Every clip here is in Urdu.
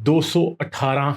218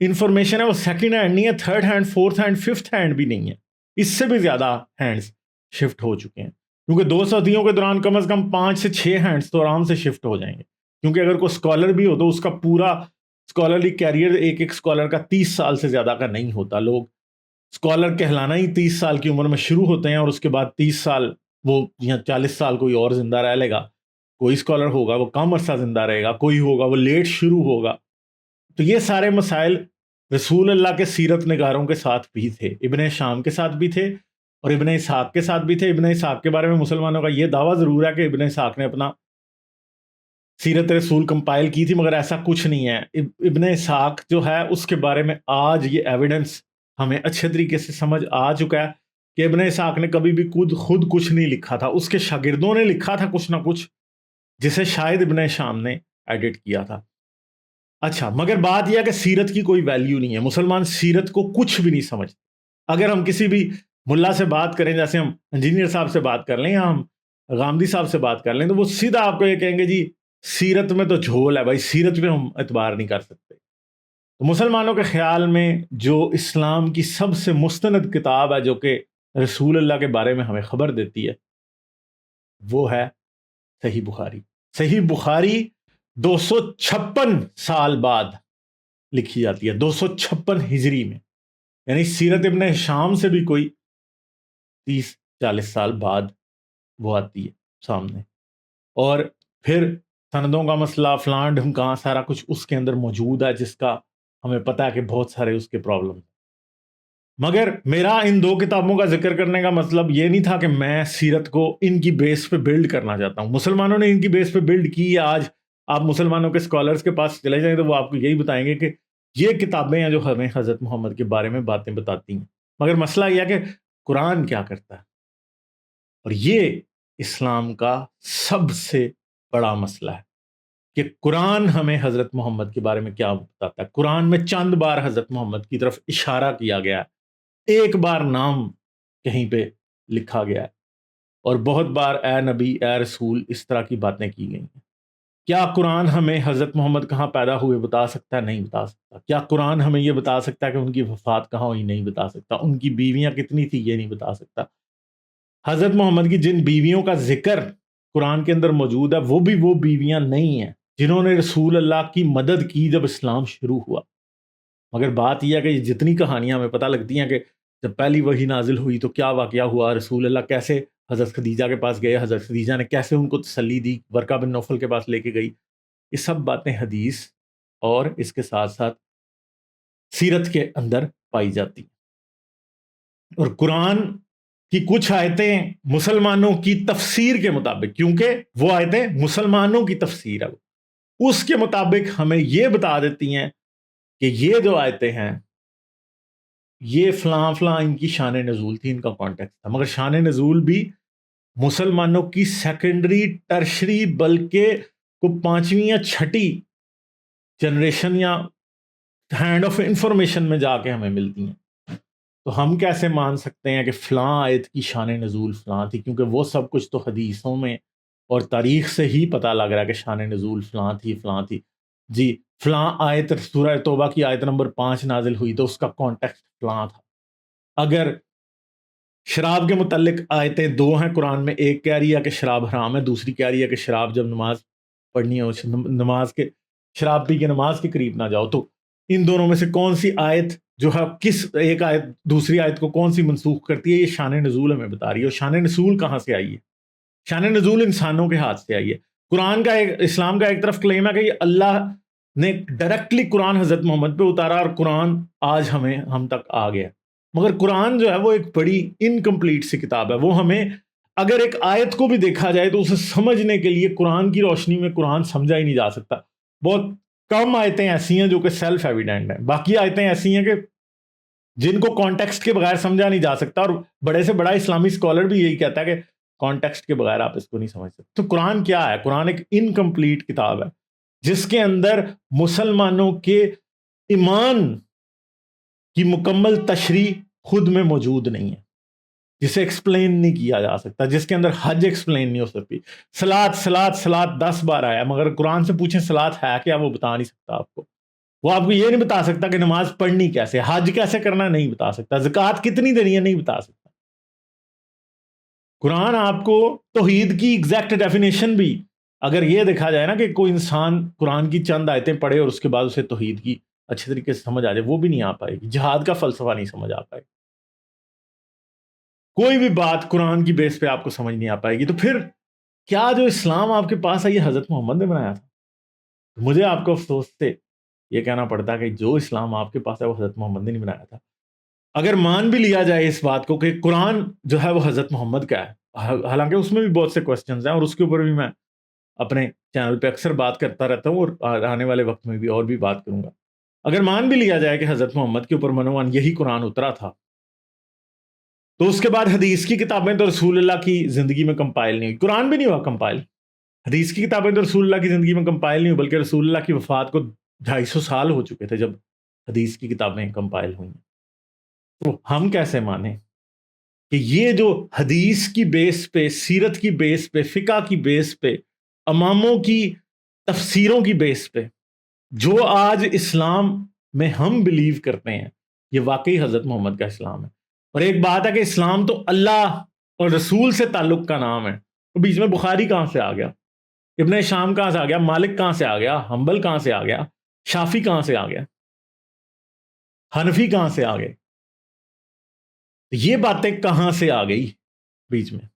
انفارمیشن ہے وہ سیکنڈ ہینڈ نہیں ہے، third hand, fourth hand, fifth hand بھی نہیں ہے، اس سے بھی زیادہ ہینڈز شفٹ ہو چکے ہیں، کیونکہ 2 صدیوں کے دوران کم از کم 5 سے 6 ہینڈز تو آرام سے شفٹ ہو جائیں گے، کیونکہ اگر کوئی اسکالر بھی ہو تو اس کا پورا اسکالرلی کیریئر ایک اسکالر کا 30 سال سے زیادہ کا نہیں ہوتا. لوگ اسکالر کہلانا ہی 30 سال کی عمر میں شروع ہوتے ہیں، اور اس کے بعد 30 سال وہ یا 40 سال کوئی اور زندہ رہ لے گا. کوئی اسکالر ہوگا وہ کم عرصہ زندہ رہے گا، کوئی ہوگا وہ لیٹ شروع ہوگا. تو یہ سارے مسائل رسول اللہ کے سیرت نگاروں کے ساتھ بھی تھے، ابن شام کے ساتھ بھی تھے اور ابن اسحاق کے ساتھ بھی تھے. ابن اسحاق کے بارے میں مسلمانوں کا یہ دعویٰ ضرور ہے کہ ابن اسحاق نے اپنا سیرت رسول کمپائل کی تھی، مگر ایسا کچھ نہیں ہے. ابن اسحاق جو ہے اس کے بارے میں آج یہ ایویڈنس ہمیں اچھے طریقے سے سمجھ آ چکا ہے کہ ابن اسحاق نے کبھی بھی خود کچھ نہیں لکھا تھا، اس کے شاگردوں نے لکھا تھا کچھ نہ کچھ، جسے شاید ابن شام نے ایڈٹ کیا تھا. اچھا، مگر بات یہ ہے کہ سیرت کی کوئی ویلیو نہیں ہے، مسلمان سیرت کو کچھ بھی نہیں سمجھتے. اگر ہم کسی بھی ملا سے بات کریں، جیسے ہم انجینئر صاحب سے بات کر لیں یا ہم غامدی صاحب سے بات کر لیں، تو وہ سیدھا آپ کو یہ کہیں گے جی سیرت میں تو جھول ہے بھائی، سیرت پہ ہم اعتبار نہیں کر سکتے. تو مسلمانوں کے خیال میں جو اسلام کی سب سے مستند کتاب ہے جو کہ رسول اللہ کے بارے میں ہمیں خبر دیتی ہے، وہ ہے صحیح بخاری. صحیح بخاری 256 سال بعد لکھی جاتی ہے، 256 ہجری میں، یعنی سیرت ابن شام سے بھی کوئی 30-40 سال بعد وہ آتی ہے سامنے. اور پھر سندوں کا مسئلہ، فلاں ڈھمکاں، سارا کچھ اس کے اندر موجود ہے، جس کا ہمیں پتہ ہے کہ بہت سارے اس کے پرابلم. مگر میرا ان 2 کتابوں کا ذکر کرنے کا مطلب یہ نہیں تھا کہ میں سیرت کو ان کی بیس پہ بلڈ کرنا چاہتا ہوں. مسلمانوں نے ان کی بیس پہ بلڈ کی ہے. آج آپ مسلمانوں کے اسکالرس کے پاس چلے جائیں تو وہ آپ کو یہی بتائیں گے کہ یہ کتابیں ہیں جو ہمیں حضرت محمد کے بارے میں باتیں بتاتی ہیں. مگر مسئلہ یہ ہے کہ قرآن کیا کرتا ہے، اور یہ اسلام کا سب سے بڑا مسئلہ ہے کہ قرآن ہمیں حضرت محمد کے بارے میں کیا بتاتا ہے. قرآن میں چند بار حضرت محمد کی طرف اشارہ کیا گیا ہے، ایک بار نام کہیں پہ لکھا گیا ہے، اور بہت بار اے نبی، اے رسول، اس طرح کی باتیں کی گئی ہیں. کیا قرآن ہمیں حضرت محمد کہاں پیدا ہوئے بتا سکتا ہے؟ نہیں بتا سکتا. کیا قرآن ہمیں یہ بتا سکتا ہے کہ ان کی وفات کہاں ہوئی؟ نہیں بتا سکتا. ان کی بیویاں کتنی تھی؟ یہ نہیں بتا سکتا. حضرت محمد کی جن بیویوں کا ذکر قرآن کے اندر موجود ہے، وہ بھی وہ بیویاں نہیں ہیں جنہوں نے رسول اللہ کی مدد کی جب اسلام شروع ہوا. مگر بات یہ ہے کہ یہ جتنی کہانیاں ہمیں پتہ لگتی ہیں کہ جب پہلی وحی نازل ہوئی تو کیا واقعہ ہوا، رسول اللہ کیسے حضرت خدیجہ کے پاس گئے، حضرت خدیجہ نے کیسے ان کو تسلی دی، ورقہ بن نوفل کے پاس لے کے گئی، یہ سب باتیں حدیث اور اس کے ساتھ ساتھ سیرت کے اندر پائی جاتی ہیں. اور قرآن کی کچھ آیتیں مسلمانوں کی تفسیر کے مطابق، کیونکہ وہ آیتیں مسلمانوں کی تفسیر ہے، اس کے مطابق ہمیں یہ بتا دیتی ہیں کہ یہ جو آیتیں ہیں یہ فلاں فلاں ان کی شان نزول تھی، ان کا کانٹیکٹ تھا. مگر شان نزول بھی مسلمانوں کی سیکنڈری، ٹرشری، بلکہ کو 5ویں یا 6ٹھی جنریشن یا ہینڈ آف انفارمیشن میں جا کے ہمیں ملتی ہیں. تو ہم کیسے مان سکتے ہیں کہ فلاں آیت کی شان نزول فلاں تھی؟ کیونکہ وہ سب کچھ تو حدیثوں میں اور تاریخ سے ہی پتہ لگ رہا ہے کہ شان نزول فلاں تھی فلاں تھی. جی فلاں آیت سورہ توبہ کی آیت نمبر 5 نازل ہوئی تو اس کا کانٹیکسٹ فلاں تھا. اگر شراب کے متعلق آیتیں 2 ہیں قرآن میں، ایک کہہ رہی ہے کہ شراب حرام ہے، دوسری کہہ رہی ہے کہ شراب جب نماز پڑھنی ہو نماز کے شراب پی کے نماز کے قریب نہ جاؤ، تو ان دونوں میں سے کون سی آیت جو ہے، کس ایک آیت دوسری آیت کو کون سی منسوخ کرتی ہے؟ یہ شان نزول ہمیں بتا رہی ہے. اور شان نزول کہاں سے آئی ہے؟ شان نزول انسانوں کے ہاتھ سے آئی ہے. قرآن کا اسلام کا ایک طرف کلیم ہے کہ یہ اللہ نے ڈائریکٹلی قرآن حضرت محمد پہ اتارا اور قرآن آج ہم تک آ گیا. مگر قرآن جو ہے وہ ایک بڑی انکمپلیٹ سی کتاب ہے. وہ ہمیں اگر ایک آیت کو بھی دیکھا جائے تو اسے سمجھنے کے لیے قرآن کی روشنی میں قرآن سمجھا ہی نہیں جا سکتا. بہت کم آیتیں ایسی ہیں جو کہ سیلف ایویڈنٹ ہیں، باقی آیتیں ایسی ہیں کہ جن کو کانٹیکسٹ کے بغیر سمجھا نہیں جا سکتا. اور بڑے سے بڑا اسلامی اسکالر بھی یہی کہتا ہے کہ کانٹیکسٹ کے بغیر آپ اس کو نہیں سمجھ سکتے. تو قرآن کیا ہے؟ قرآن ایک انکمپلیٹ کتاب ہے جس کے اندر مسلمانوں کے ایمان کی مکمل تشریح خود میں موجود نہیں ہے، جسے ایکسپلین نہیں کیا جا سکتا، جس کے اندر حج ایکسپلین نہیں ہو سکتی. صلاۃ 10 بار آیا، مگر قرآن سے پوچھیں صلاۃ ہے کیا، وہ بتا نہیں سکتا آپ کو. وہ آپ کو یہ نہیں بتا سکتا کہ نماز پڑھنی کیسے، حج کیسے کرنا نہیں بتا سکتا، زکوٰۃ کتنی دینی ہے نہیں بتا سکتا۔ قرآن آپ کو توحید کی ایگزیکٹ ڈیفینیشن بھی، اگر یہ دیکھا جائے نا کہ کوئی انسان قرآن کی چند آیتیں پڑھے اور اس کے بعد اسے توحید کی اچھے طریقے سے سمجھ آ جائے، وہ بھی نہیں آ پائے گی، جہاد کا فلسفہ نہیں سمجھ آ پائے گی، کوئی بھی بات قرآن کی بیس پہ آپ کو سمجھ نہیں آ پائے گی۔ تو پھر کیا جو اسلام آپ کے پاس ہے یہ حضرت محمد نے بنایا تھا؟ مجھے آپ کو افسوس سے یہ کہنا پڑتا کہ جو اسلام آپ کے پاس ہے وہ حضرت محمد نے نہیں بنایا تھا۔ اگر مان بھی لیا جائے اس بات کو کہ قرآن جو ہے وہ حضرت محمد کا ہے، حالانکہ اس میں بھی بہت سے کوسچنز ہیں اور اس کے اوپر بھی میں اپنے چینل پہ اکثر بات کرتا رہتا ہوں اور آنے والے وقت میں بھی اور بھی بات کروں گا۔ اگر مان بھی لیا جائے کہ حضرت محمد کے اوپر منوان یہی قرآن اترا تھا، تو اس کے بعد حدیث کی کتابیں تو رسول اللہ کی زندگی میں کمپائل نہیں ہوئی، قرآن بھی نہیں ہوا کمپائل، حدیث کی کتابیں تو رسول اللہ کی زندگی میں کمپائل نہیں ہوئی، بلکہ رسول اللہ کی وفات کو 250 سال ہو چکے تھے جب حدیث کی کتابیں کمپائل ہوئیں۔ تو ہم کیسے مانیں کہ یہ جو حدیث کی بیس پہ، سیرت کی بیس پہ، فقہ کی بیس پہ، اماموں کی تفسیروں کی بیس پہ جو آج اسلام میں ہم بلیو کرتے ہیں یہ واقعی حضرت محمد کا اسلام ہے؟ اور ایک بات ہے کہ اسلام تو اللہ اور رسول سے تعلق کا نام ہے، تو بیچ میں بخاری کہاں سے آ گیا، ابن شام کہاں سے آ گیا، مالک کہاں سے آ گیا، حنبل کہاں سے آ گیا، شافی کہاں سے آ گیا، حنفی کہاں سے آ گئے، یہ باتیں کہاں سے آ گئی بیچ میں؟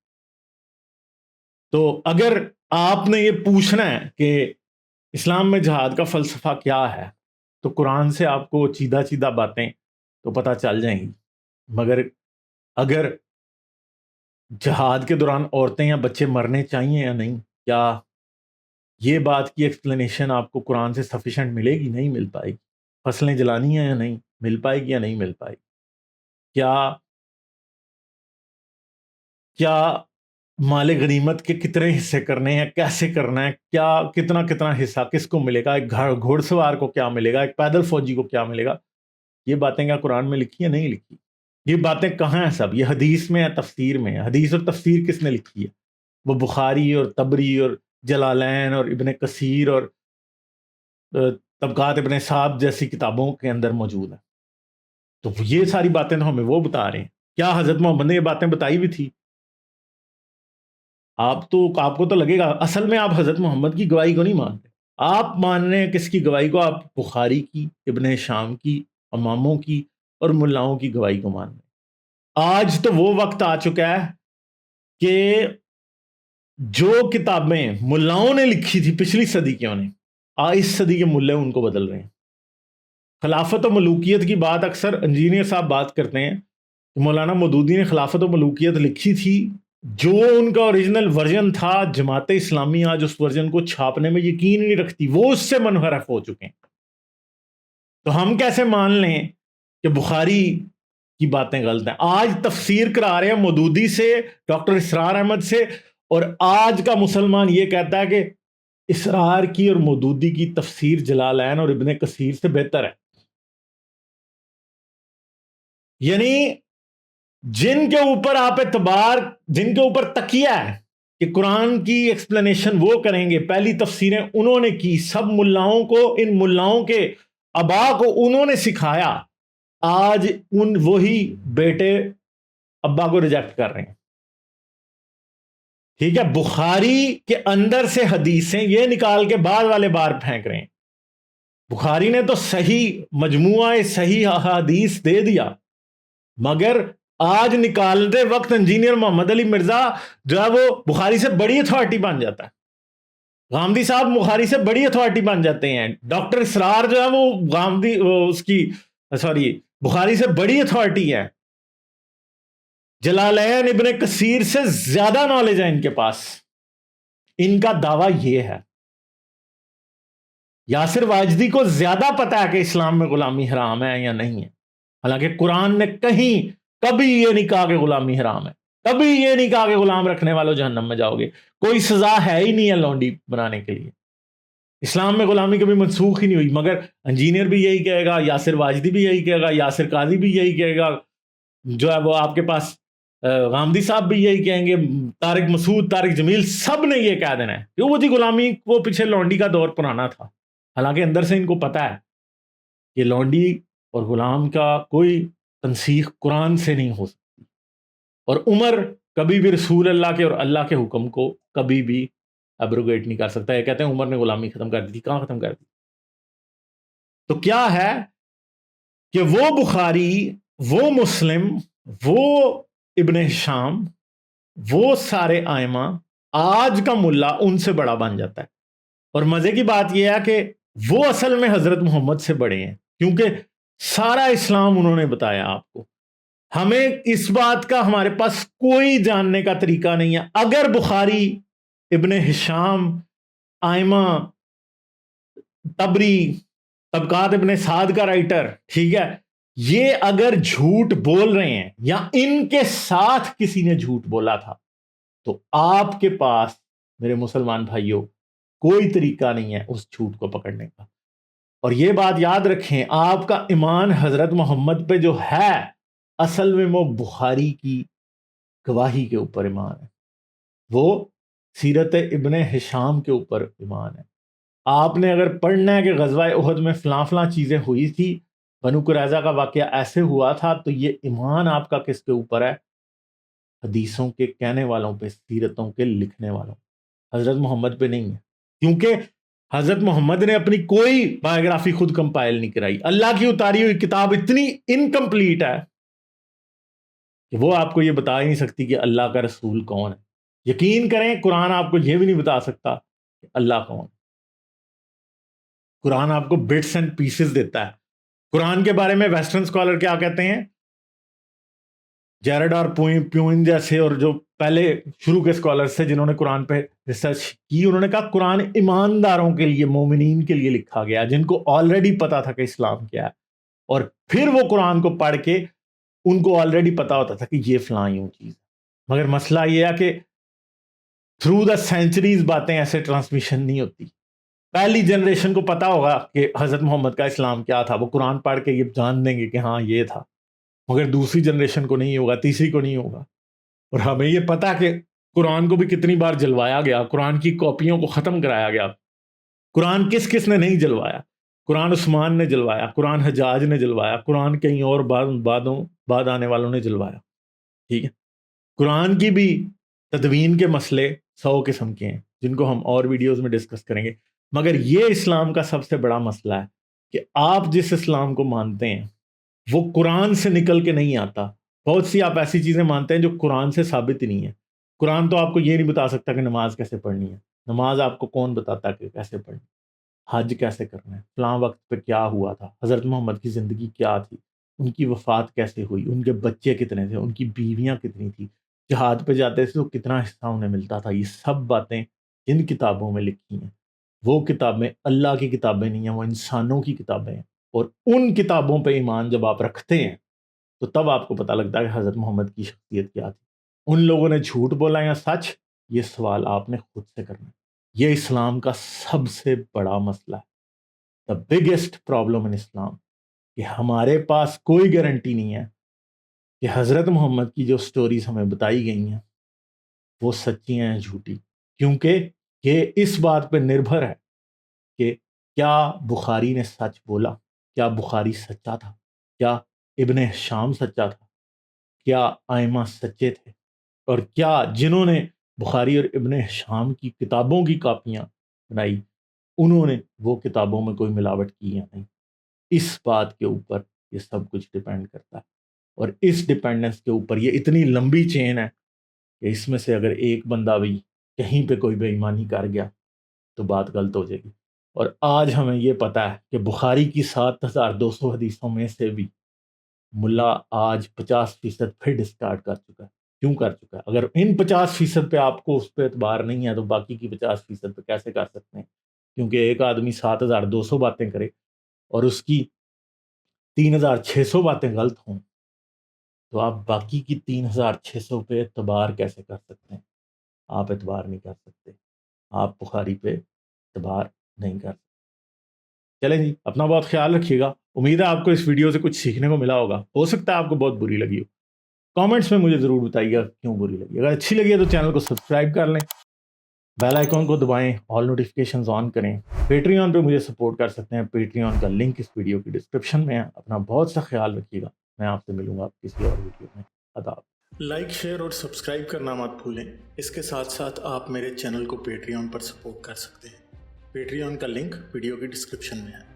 تو اگر آپ نے یہ پوچھنا ہے کہ اسلام میں جہاد کا فلسفہ کیا ہے تو قرآن سے آپ کو چیدہ چیدہ باتیں تو پتہ چل جائیں گی، مگر اگر جہاد کے دوران عورتیں یا بچے مرنے چاہیے یا نہیں، کیا یہ بات کی ایکسپلینیشن آپ کو قرآن سے سفیشینٹ ملے گی؟ نہیں مل پائے گی۔ فصلیں جلانی ہیں یا نہیں مل پائے گی یا نہیں مل پائے گی؟ کیا مال غنیمت کے کتنے حصے کرنے ہیں، کیسے کرنا ہے، کیا کتنا حصہ کس کو ملے گا، ایک گھوڑ سوار کو کیا ملے گا، ایک پیدل فوجی کو کیا ملے گا، یہ باتیں کیا قرآن میں لکھی ہے؟ نہیں لکھی۔ یہ باتیں کہاں ہیں؟ سب یہ حدیث میں ہے، تفسیر میں ہے۔ حدیث اور تفسیر کس نے لکھی ہے؟ وہ بخاری اور طبری اور جلالین اور ابن کثیر اور طبقات ابن سعد جیسی کتابوں کے اندر موجود ہے۔ تو یہ ساری باتیں تو ہمیں وہ بتا رہے ہیں۔ کیا حضرت محمد نے یہ باتیں بتائی بھی تھی؟ آپ کو تو لگے گا اصل میں آپ حضرت محمد کی گواہی کو نہیں مانتے، آپ مان رہے ہیں کس کی گواہی کو؟ آپ بخاری کی، ابن شام کی، اماموں کی اور ملاؤں کی گواہی کو مان رہے ہیں۔ آج تو وہ وقت آ چکا ہے کہ جو کتابیں ملاؤں نے لکھی تھی پچھلی صدی کے، انہیں اس صدی کے ملے ان کو بدل رہے ہیں۔ خلافت و ملوکیت کی بات اکثر انجینئر صاحب بات کرتے ہیں کہ مولانا مودودی نے خلافت و ملوکیت لکھی تھی، جو ان کا اوریجنل ورژن تھا جماعت اسلامی آج اس ورژن کو چھاپنے میں یقین نہیں رکھتی، وہ اس سے منحرف ہو چکے ہیں۔ تو ہم کیسے مان لیں کہ بخاری کی باتیں غلط ہیں؟ آج تفسیر کرا رہے ہیں مودودی سے، ڈاکٹر اسرار احمد سے، اور آج کا مسلمان یہ کہتا ہے کہ اسرار کی اور مودودی کی تفسیر جلالین اور ابن کثیر سے بہتر ہے۔ یعنی جن کے اوپر آپ اعتبار، جن کے اوپر تکیہ ہے کہ قرآن کی ایکسپلینیشن وہ کریں گے، پہلی تفسیریں انہوں نے کی، سب ملاؤں کو، ان ملاؤں کے آبا کو انہوں نے سکھایا، آج ان وہی بیٹے ابا کو ریجیکٹ کر رہے ہیں۔ ٹھیک ہے، بخاری کے اندر سے حدیثیں یہ نکال کے بعد والے بار پھینک رہے ہیں۔ بخاری نے تو صحیح مجموعہ صحیح احادیث دے دیا، مگر آج نکالتے وقت انجینئر محمد علی مرزا جو ہے وہ بخاری سے بڑی اتھارٹی بن جاتا ہے، غامدی صاحب بخاری سے بڑی اتھارٹی بن جاتے ہیں، ڈاکٹر اسرار جو ہے وہ اس کی بخاری سے بڑی اتھارٹی ہے، جلالین ابن کثیر سے زیادہ نالج ہے ان کے پاس۔ ان کا دعویٰ یہ ہے، یاسر واجدی کو زیادہ پتا ہے کہ اسلام میں غلامی حرام ہے یا نہیں ہے، حالانکہ قرآن نے کہیں کبھی یہ نہیں کہا کہ غلامی حرام ہے، کبھی یہ نہیں کہا کہ غلام رکھنے والوں جہنم میں جاؤ گے، کوئی سزا ہے ہی نہیں ہے لونڈی بنانے کے لیے۔ اسلام میں غلامی کبھی منسوخ ہی نہیں ہوئی، مگر انجینئر بھی یہی کہے گا، یاسر واجدی بھی یہی کہے گا، یاسر قاضی بھی یہی کہے گا، جو ہے وہ آپ کے پاس غامدی صاحب بھی یہی کہیں گے، طارق مسعود، طارق جمیل، سب نے یہ کہہ دینا ہے کہ وہ جی غلامی وہ پیچھے لونڈی کا دور پرانا تھا، حالانکہ اندر سے ان کو پتا ہے کہ لونڈی اور غلام کا کوئی تنسیخ قرآن سے نہیں ہو سکتی، اور عمر کبھی بھی رسول اللہ کے اور اللہ کے حکم کو کبھی بھی ایبروگیٹ نہیں کر سکتا. یہ کہتے ہیں عمر نے غلامی ختم کر دی تھی، کہاں ختم کر دی؟ تو کیا ہے کہ وہ بخاری، وہ مسلم، وہ ابن ہشام، وہ سارے آئمہ، آج کا ملا ان سے بڑا بن جاتا ہے. اور مزے کی بات یہ ہے کہ وہ اصل میں حضرت محمد سے بڑے ہیں، کیونکہ سارا اسلام انہوں نے بتایا آپ کو. ہمیں اس بات کا ہمارے پاس کوئی جاننے کا طریقہ نہیں ہے. اگر بخاری، ابن ہشام، آئمہ، تبری، طبقات ابن سعد کا رائٹر، ٹھیک ہے، یہ اگر جھوٹ بول رہے ہیں یا ان کے ساتھ کسی نے جھوٹ بولا تھا، تو آپ کے پاس میرے مسلمان بھائیوں کوئی طریقہ نہیں ہے اس جھوٹ کو پکڑنے کا. اور یہ بات یاد رکھیں، آپ کا ایمان حضرت محمد پہ جو ہے، اصل میں وہ بخاری کی گواہی کے اوپر ایمان ہے، وہ سیرت ابن ہشام کے اوپر ایمان ہے. آپ نے اگر پڑھنا ہے کہ غزوہ احد میں فلاں فلاں چیزیں ہوئی تھی، بنو قریظہ کا واقعہ ایسے ہوا تھا، تو یہ ایمان آپ کا کس کے اوپر ہے؟ حدیثوں کے کہنے والوں پہ، سیرتوں کے لکھنے والوں، حضرت محمد پہ نہیں ہے. کیونکہ حضرت محمد نے اپنی کوئی بایوگرافی خود کمپائل نہیں کرائی. اللہ کی اتاری ہوئی کتاب اتنی انکمپلیٹ ہے کہ وہ آپ کو یہ بتا ہی نہیں سکتی کہ اللہ کا رسول کون ہے. یقین کریں، قرآن آپ کو یہ بھی نہیں بتا سکتا کہ اللہ کون ہے. قرآن آپ کو بٹس اینڈ پیسز دیتا ہے. قرآن کے بارے میں ویسٹرن اسکالر کیا کہتے ہیں؟ جیرڈ اور پیوئن جیسے اور جو پہلے شروع کے اسکالرز تھے جنہوں نے قرآن پہ ریسرچ کی، انہوں نے کہا قرآن ایمانداروں کے لیے، مومنین کے لیے لکھا گیا، جن کو آلریڈی پتا تھا کہ اسلام کیا ہے، اور پھر وہ قرآن کو پڑھ کے ان کو آلریڈی پتا ہوتا تھا کہ یہ فلاں یوں چیز. مگر مسئلہ یہ ہے کہ تھرو دا سینچریز باتیں ایسے ٹرانسمیشن نہیں ہوتی. پہلی جنریشن کو پتا ہوگا کہ حضرت محمد کا اسلام کیا تھا، وہ قرآن پڑھ کے یہ جان دیں گے کہ ہاں یہ تھا، مگر دوسری جنریشن کو نہیں ہوگا، تیسری کو نہیں ہوگا. اور ہمیں یہ پتا کہ قرآن کو بھی کتنی بار جلوایا گیا، قرآن کی کاپیوں کو ختم کرایا گیا. قرآن کس کس نے نہیں جلوایا؟ قرآن عثمان نے جلوایا، قرآن حجاج نے جلوایا، قرآن کہیں اور بعد آنے والوں نے جلوایا. ٹھیک ہے، قرآن کی بھی تدوین کے مسئلے 100 قسم کے ہیں جن کو ہم اور ویڈیوز میں ڈسکس کریں گے. مگر یہ اسلام کا سب سے بڑا مسئلہ ہے کہ آپ جس اسلام کو مانتے ہیں وہ قرآن سے نکل کے نہیں آتا. بہت سی آپ ایسی چیزیں مانتے ہیں جو قرآن سے ثابت ہی نہیں ہے. قرآن تو آپ کو یہ نہیں بتا سکتا کہ نماز کیسے پڑھنی ہے. نماز آپ کو کون بتاتا ہے کہ کیسے پڑھنی ہے؟ حج کیسے کرنا ہے، فلاں وقت پہ کیا ہوا تھا، حضرت محمد کی زندگی کیا تھی، ان کی وفات کیسے ہوئی، ان کے بچے کتنے تھے، ان کی بیویاں کتنی تھیں، جہاد پہ جاتے تھے تو کتنا حصہ انہیں ملتا تھا. یہ سب باتیں جن کتابوں میں لکھی ہیں، وہ کتابیں اللہ کی کتابیں نہیں ہیں، وہ انسانوں کی کتابیں ہیں. اور ان کتابوں پہ ایمان جب آپ رکھتے ہیں تو تب آپ کو پتہ لگتا ہے کہ حضرت محمد کی شخصیت کیا تھی. ان لوگوں نے جھوٹ بولا یا سچ، یہ سوال آپ نے خود سے کرنا ہے. یہ اسلام کا سب سے بڑا مسئلہ ہے. دا بگیسٹ پرابلم ان اسلام، کہ ہمارے پاس کوئی گارنٹی نہیں ہے کہ حضرت محمد کی جو سٹوریز ہمیں بتائی گئی ہیں وہ سچی ہیں یا جھوٹی. کیونکہ یہ اس بات پہ نربھر ہے کہ کیا بخاری نے سچ بولا، کیا بخاری سچا تھا، کیا ابن ہشام سچا تھا، کیا آئمہ سچے تھے، اور کیا جنہوں نے بخاری اور ابن ہشام کی کتابوں کی کاپیاں بنائی انہوں نے وہ کتابوں میں کوئی ملاوٹ کی یا نہیں. اس بات کے اوپر یہ سب کچھ ڈیپینڈ کرتا ہے. اور اس ڈیپینڈنس کے اوپر یہ اتنی لمبی چین ہے کہ اس میں سے اگر ایک بندہ بھی کہیں پہ کوئی بے ایمانی کر گیا تو بات غلط ہو جائے گی. اور آج ہمیں یہ پتہ ہے کہ بخاری کی 7200 حدیثوں میں سے بھی ملا آج 50% پھر ڈسکارڈ کر چکا ہے. کیوں کر چکا ہے؟ اگر ان 50% پہ آپ کو اس پہ اعتبار نہیں ہے تو باقی کی 50% پہ کیسے کر سکتے ہیں؟ کیونکہ ایک آدمی 7200 باتیں کرے اور اس کی 3600 باتیں غلط ہوں تو آپ باقی کی 3600 پہ اعتبار کیسے کر سکتے ہیں؟ آپ اعتبار نہیں کر سکتے، آپ بخاری پہ اعتبار نہیں کر سکتے. چلیں جی، اپنا بہت خیال رکھیے گا. امید ہے آپ کو اس ویڈیو سے کچھ سیکھنے کو ملا ہوگا. ہو سکتا ہے آپ کو بہت بری لگی ہو. کامنٹس میں مجھے ضرور بتائیے گا کیوں بری لگی. اگر اچھی لگی ہے تو چینل کو سبسکرائب کر لیں. بیل آئیکن کو دبائیں، آل نوٹیفیکیشنز آن کریں. پیٹریون پہ مجھے سپورٹ کر سکتے ہیں. پیٹریون کا لنک اس ویڈیو کی ڈسکرپشن میں ہے. اپنا بہت سا خیال رکھیے گا. میں آپ سے ملوں گا کسی اور ویڈیو میں. آداب. لائک، شیئر اور سبسکرائب کرنا مت بھولیں. اس کے ساتھ ساتھ آپ میرے چینل کو پیٹریون پر سپورٹ کر سکتے ہیں. پیٹریون کا لنک ویڈیو کی ڈسکرپشن میں ہے.